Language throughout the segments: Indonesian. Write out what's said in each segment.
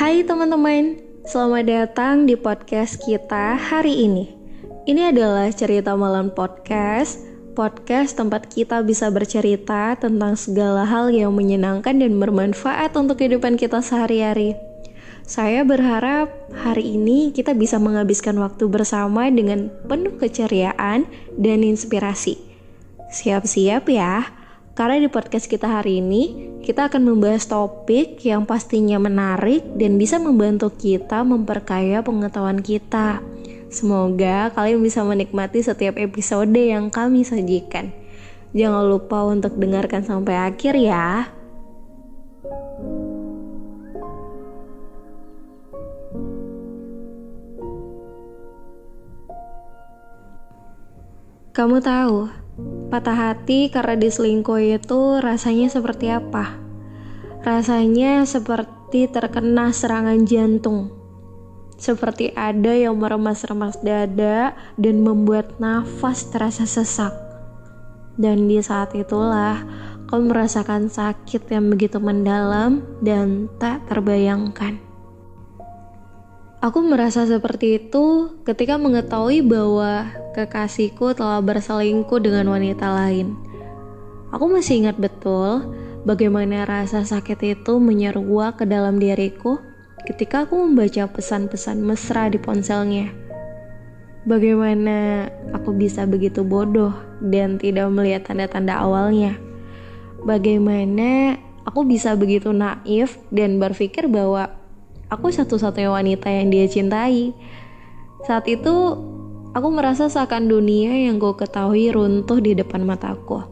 Hai teman-teman, selamat datang di podcast kita hari ini. Ini adalah Cerita Malam Podcast tempat kita bisa bercerita tentang segala hal yang menyenangkan dan bermanfaat untuk kehidupan kita sehari-hari. Saya berharap hari ini kita bisa menghabiskan waktu bersama dengan penuh keceriaan dan inspirasi. Siap-siap ya, karena di podcast kita hari ini, kita akan membahas topik yang pastinya menarik dan bisa membantu kita memperkaya pengetahuan kita. Semoga kalian bisa menikmati setiap episode yang kami sajikan. Jangan lupa untuk dengarkan sampai akhir ya. Kamu tahu, patah hati karena diselingkuh itu rasanya seperti apa? Rasanya seperti terkena serangan jantung. Seperti ada yang meremas-remas dada dan membuat nafas terasa sesak. Dan di saat itulah kau merasakan sakit yang begitu mendalam dan tak terbayangkan. Aku merasa seperti itu ketika mengetahui bahwa kekasihku telah berselingkuh dengan wanita lain. Aku masih ingat betul bagaimana rasa sakit itu menyeruak ke dalam diriku ketika aku membaca pesan-pesan mesra di ponselnya. Bagaimana aku bisa begitu bodoh dan tidak melihat tanda-tanda awalnya. Bagaimana aku bisa begitu naif dan berpikir bahwa aku satu-satunya wanita yang dia cintai. Saat itu, aku merasa seakan dunia yang ku ketahui runtuh di depan mataku.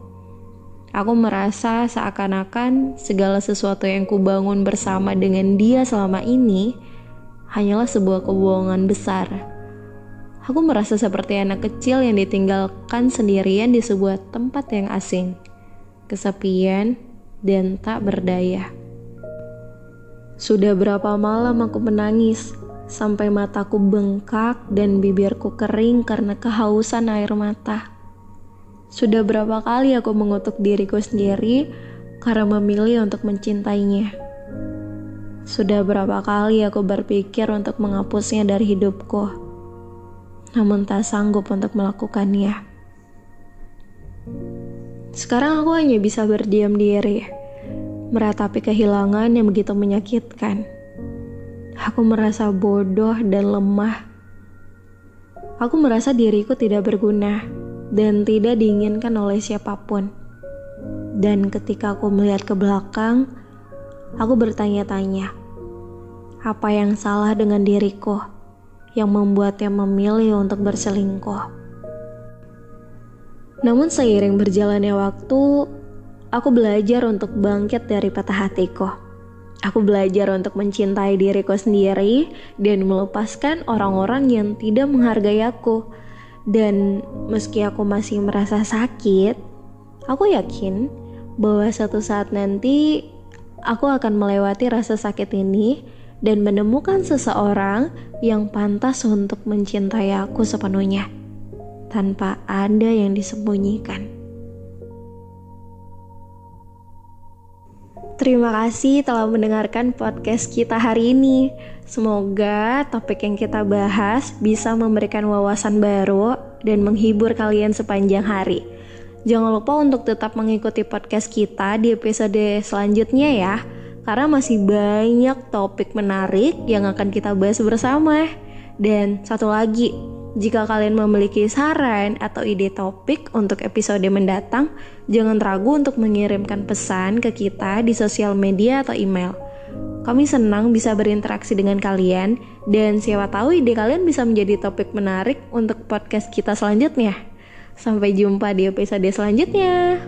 Aku merasa seakan-akan segala sesuatu yang ku bangun bersama dengan dia selama ini hanyalah sebuah kebohongan besar. Aku merasa seperti anak kecil yang ditinggalkan sendirian di sebuah tempat yang asing, kesepian dan tak berdaya. Sudah berapa malam aku menangis, sampai mataku bengkak dan bibirku kering karena kehausan air mata. Sudah berapa kali aku mengutuk diriku sendiri karena memilih untuk mencintainya. Sudah berapa kali aku berpikir untuk menghapusnya dari hidupku, namun tak sanggup untuk melakukannya. Sekarang aku hanya bisa berdiam diri, meratapi kehilangan yang begitu menyakitkan. Aku merasa bodoh dan lemah. Aku merasa diriku tidak berguna dan tidak diinginkan oleh siapapun. Dan ketika aku melihat ke belakang, aku bertanya-tanya, apa yang salah dengan diriku yang membuatnya memilih untuk berselingkuh? Namun seiring berjalannya waktu, aku belajar untuk bangkit dari patah hatiku. Aku belajar untuk mencintai diriku sendiri dan melepaskan orang-orang yang tidak menghargai aku. Dan meski aku masih merasa sakit, aku yakin bahwa suatu saat nanti aku akan melewati rasa sakit ini dan menemukan seseorang yang pantas untuk mencintai aku sepenuhnya, tanpa ada yang disembunyikan. Terima kasih telah mendengarkan podcast kita hari ini. Semoga topik yang kita bahas bisa memberikan wawasan baru dan menghibur kalian sepanjang hari. Jangan lupa untuk tetap mengikuti podcast kita di episode selanjutnya ya, karena masih banyak topik menarik yang akan kita bahas bersama. Dan satu lagi, jika kalian memiliki saran atau ide topik untuk episode mendatang, jangan ragu untuk mengirimkan pesan ke kita di sosial media atau email. Kami senang bisa berinteraksi dengan kalian, dan siapa tahu ide kalian bisa menjadi topik menarik untuk podcast kita selanjutnya. Sampai jumpa di episode selanjutnya.